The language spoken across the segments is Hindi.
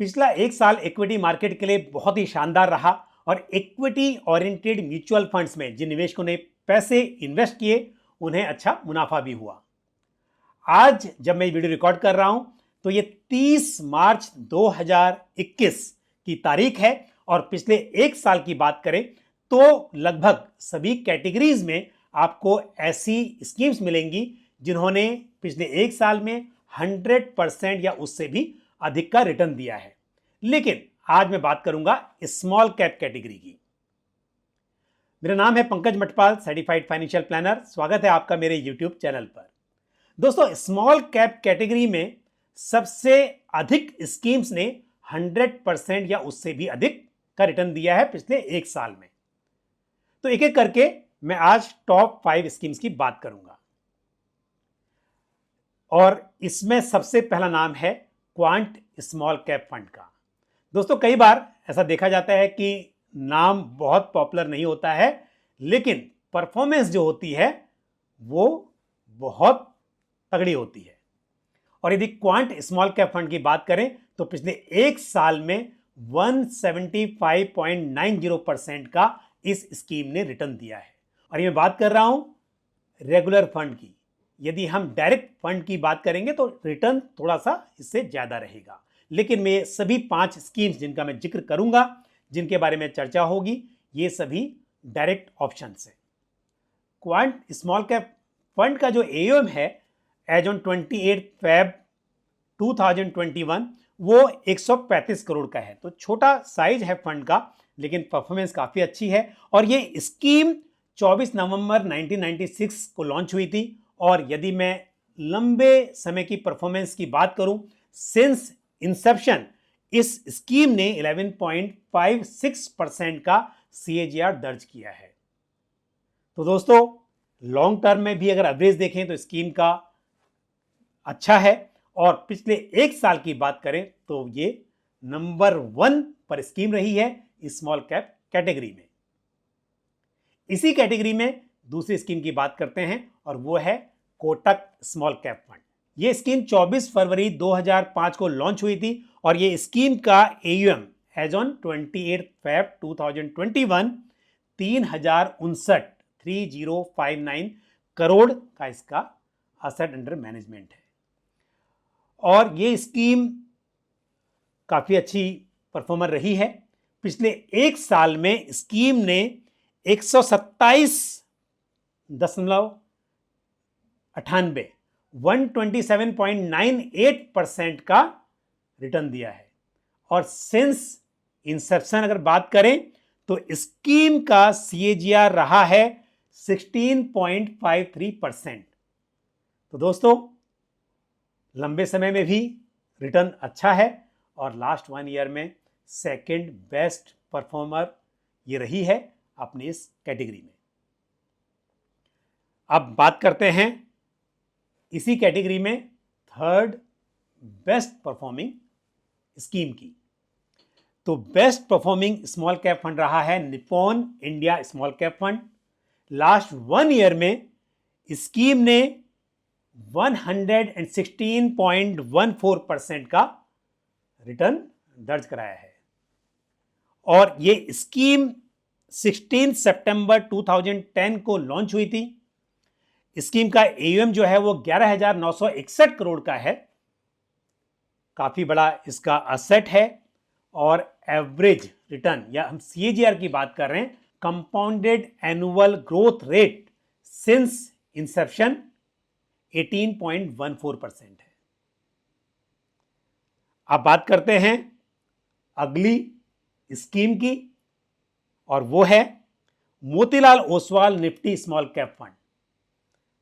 पिछला एक साल इक्विटी मार्केट के लिए बहुत ही शानदार रहा और इक्विटी ओरिएंटेड म्यूचुअल फंड्स में जिन निवेशकों ने पैसे इन्वेस्ट किए उन्हें अच्छा मुनाफा भी हुआ। आज जब मैं वीडियो रिकॉर्ड कर रहा हूं तो ये 30 मार्च 2021 की तारीख है और पिछले एक साल की बात करें तो लगभग सभी कैटेगरीज में आपको ऐसी स्कीम्स मिलेंगी जिन्होंने पिछले एक साल में 100% या उससे भी अधिक का रिटर्न दिया है। लेकिन आज मैं बात करूंगा स्मॉल कैप कैटेगरी की। मेरा नाम है Pankaj Matpal, certified financial planner. स्वागत है आपका मेरे यूट्यूब चैनल पर। दोस्तों, स्मॉल कैप कैटेगरी में सबसे अधिक स्कीम्स ने 100% या उससे भी अधिक का रिटर्न दिया है पिछले एक साल में। तो एक एक करके मैं आज टॉप 5 स्कीम्स की बात करूंगा और इसमें सबसे पहला नाम है क्वांट स्मॉल कैप फंड का। दोस्तों, कई बार ऐसा देखा जाता है कि नाम बहुत पॉपुलर नहीं होता है लेकिन परफॉर्मेंस जो होती है वो बहुत तगड़ी होती है। और यदि क्वांट स्मॉल कैप फंड की बात करें तो पिछले एक साल में 175.90% का इस स्कीम ने रिटर्न दिया है। और ये मैं बात कर रहा हूं रेगुलर फंड की। यदि हम डायरेक्ट फंड की बात करेंगे तो रिटर्न थोड़ा सा इससे ज्यादा रहेगा। लेकिन मैं सभी 5 स्कीम्स जिनका मैं जिक्र करूंगा, जिनके बारे में चर्चा होगी, ये सभी डायरेक्ट ऑप्शंस है। क्वांट स्मॉल कैप फंड का जो एयूएम है एज ऑन 28 फेब 2021 वो 135 करोड़ का है। तो छोटा साइज है फंड का लेकिन परफॉर्मेंस काफी अच्छी है। और ये स्कीम 24 नवंबर 1996 को लॉन्च हुई थी। और यदि मैं लंबे समय की परफॉर्मेंस की बात करूं, सिंस इंसेप्शन इस स्कीम ने 11.56% का CAGR दर्ज किया है। तो दोस्तों, लॉन्ग टर्म में भी अगर एवरेज देखें तो स्कीम का अच्छा है। और पिछले एक साल की बात करें तो ये नंबर 1 पर स्कीम रही है स्मॉल कैप कैटेगरी में। इसी कैटेगरी में दूसरी स्कीम की बात करते हैं और वो है कोटक स्मॉल कैप फंड। ये स्कीम 24 फरवरी 2005 को लॉन्च हुई थी और ये स्कीम का AUM as on 28 Feb 2021 3059 crore का इसका असेट अंडर मैनेजमेंट है। और ये स्कीम काफी अच्छी परफॉर्मर रही है। पिछले एक साल में स्कीम ने 127.98% का रिटर्न दिया है। और सिंस इंसेप्शन अगर बात करें तो स्कीम का CAGR रहा है 16.53%। तो दोस्तों, लंबे समय में भी रिटर्न अच्छा है और लास्ट 1 ईयर में सेकंड बेस्ट परफॉर्मर ये रही है अपनी इस कैटेगरी में। अब बात करते हैं इसी कैटेगरी में थर्ड बेस्ट परफॉर्मिंग स्कीम की। तो best performing small cap fund रहा है Nippon India small cap fund. Last 1 year में स्कीम ने 116.14% का रिटर्न दर्ज कराया है। और ये स्कीम 16 सितंबर 2010 को लॉन्च हुई थी। स्कीम का एयूएम जो है वो 11,961 करोड़ का है। काफी बड़ा इसका असेट है। और एवरेज रिटर्न या हम CAGR की बात कर रहे हैं, compounded annual growth rate since Inception 18.14% है। अब बात करते हैं अगली स्कीम की और वो है Motilal Oswal Nifty small cap fund.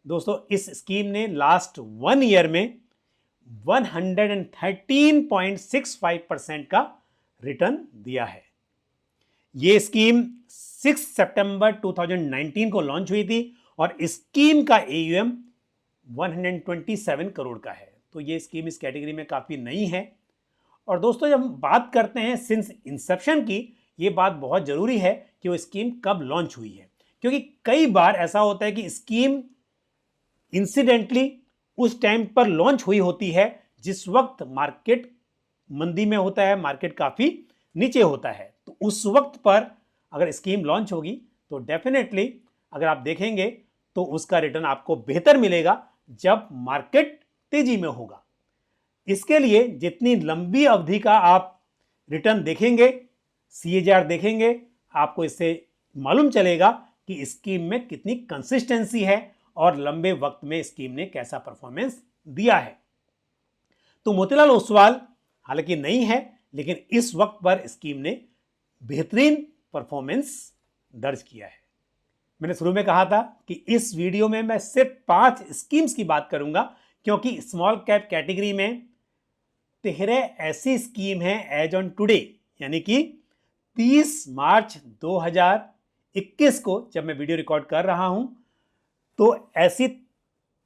दोस्तों, इस स्कीम ने लास्ट 1 ईयर में 113.65% का रिटर्न दिया है। यह स्कीम 6 सितंबर 2019 को लॉन्च हुई थी और स्कीम का एयूएम 127 करोड़ का है। तो ये स्कीम इस कैटेगरी में काफी नई है। और दोस्तों, जब हम बात करते हैं सिंस इंसेप्शन की, ये बात बहुत जरूरी है कि वो स्कीम कब लॉन्च हुई है, क्योंकि कई बार ऐसा होता है कि स्कीम इंसिडेंटली उस टाइम पर लॉन्च हुई होती है जिस वक्त मार्केट मंदी में होता है, मार्केट काफ़ी नीचे होता है, तो उस वक्त पर अगर स्कीम लॉन्च होगी तो डेफिनेटली अगर आप देखेंगे तो उसका रिटर्न आपको बेहतर मिलेगा जब मार्केट तेजी में होगा। इसके लिए जितनी लंबी अवधि का आप रिटर्न देखेंगे, CAGR देखेंगे, आपको इससे मालूम चलेगा कि स्कीम में कितनी कंसिस्टेंसी है और लंबे वक्त में स्कीम ने कैसा परफॉर्मेंस दिया है। तो मोतीलाल ओसवाल हालांकि नहीं है, लेकिन इस वक्त पर स्कीम ने बेहतरीन परफॉर्मेंस दर्ज किया है। मैंने शुरू में कहा था कि इस वीडियो में मैं सिर्फ 5 स्कीम्स की बात करूंगा, क्योंकि स्मॉल कैप कैटेगरी में 13 ऐसी स्कीम हैं एज ऑन टुडे, यानी कि 30 मार्च 2021 को जब मैं वीडियो रिकॉर्ड कर रहा हूं, तो ऐसी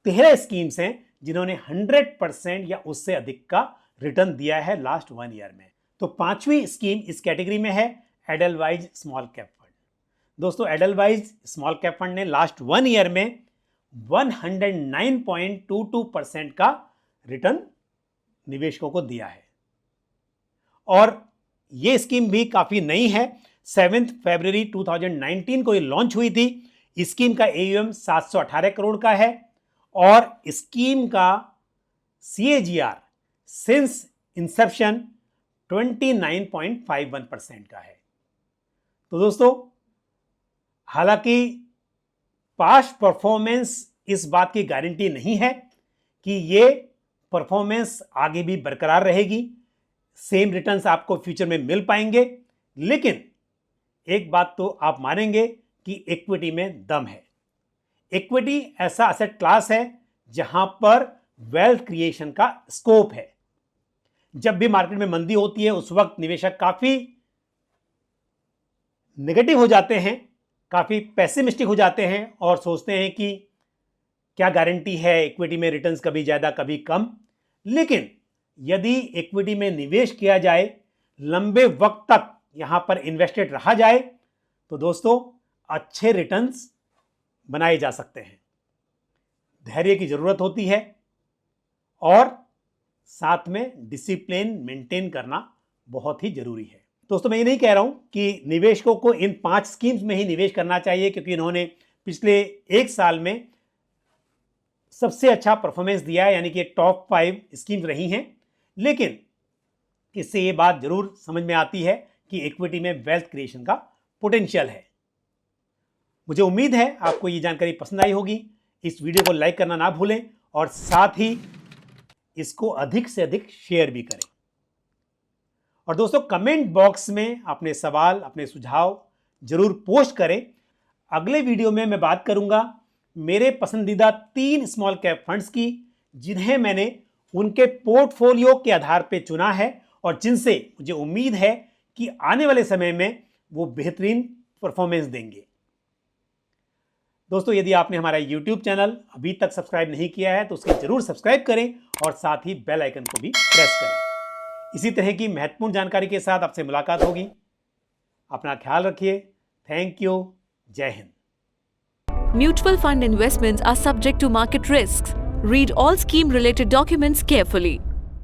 13 स्कीम्स हैं जिन्होंने 100% या उससे अधिक का रिटर्न दिया है लास्ट 1 ईयर में। तो 5वीं स्कीम इस कैटेगरी में है एडलवाइज स्मॉल कैप फंड। दोस्तों, एडलवाइज स्मॉल कैप फंड ने लास्ट 1 ईयर में 109.22% का रिटर्न निवेशकों को दिया है। और ये स्कीम भी काफी नई है, 7 फरवरी 2019 को ये लॉन्च हुई थी। स्कीम का AUM 718 करोड़ का है और स्कीम का CAGR सिंस इंसेप्शन 29.51% का है। तो दोस्तों, हालांकि पास्ट परफॉर्मेंस इस बात की गारंटी नहीं है कि ये परफॉर्मेंस आगे भी बरकरार रहेगी, सेम रिटर्न्स आपको फ्यूचर में मिल पाएंगे, लेकिन एक बात तो आप मानेंगे कि इक्विटी में दम है। इक्विटी ऐसा एसेट क्लास है जहां पर वेल्थ क्रिएशन का स्कोप है। जब भी मार्केट में मंदी होती है उस वक्त निवेशक काफी नेगेटिव हो जाते हैं, काफी पेसिमिस्टिक हो जाते हैं और सोचते हैं कि क्या गारंटी है इक्विटी में रिटर्न्स कभी ज्यादा कभी कम। लेकिन यदि इक्विटी में निवेश किया जाए, लंबे वक्त तक यहां पर इन्वेस्टेड रहा जाए, तो दोस्तों अच्छे रिटर्न्स बनाए जा सकते हैं। धैर्य की जरूरत होती है और साथ में डिसिप्लिन मेंटेन करना बहुत ही जरूरी है। दोस्तों, मैं ये नहीं कह रहा हूं कि निवेशकों को इन 5 स्कीम्स में ही निवेश करना चाहिए, क्योंकि इन्होंने पिछले 1 साल में सबसे अच्छा परफॉर्मेंस दिया है, यानी कि टॉप 5 स्कीम्स रही हैं। लेकिन इससे ये बात जरूर समझ में आती है कि इक्विटी में वेल्थ क्रिएशन का पोटेंशियल है। मुझे उम्मीद है आपको ये जानकारी पसंद आई होगी। इस वीडियो को लाइक करना ना भूलें और साथ ही इसको अधिक से अधिक शेयर भी करें। और दोस्तों, कमेंट बॉक्स में अपने सवाल, अपने सुझाव जरूर पोस्ट करें। अगले वीडियो में मैं बात करूंगा मेरे पसंदीदा 3 स्मॉल कैप फंड्स की, जिन्हें मैंने उनके पोर्टफोलियो के आधार पर चुना है और जिनसे मुझे उम्मीद है कि आने वाले समय में वो बेहतरीन परफॉर्मेंस देंगे। दोस्तों, यदि आपने हमारा YouTube चैनल अभी तक सब्सक्राइब नहीं किया है तो उसकी जरूर सब्सक्राइब करें और साथ ही बेल आइकन को भी प्रेस करें। इसी तरह की महत्वपूर्ण जानकारी के साथ आपसे मुलाकात होगी। अपना ख्याल रखिए। Thank you. जय Hind. Mutual fund investments are subject to market risks. Read all scheme related documents carefully.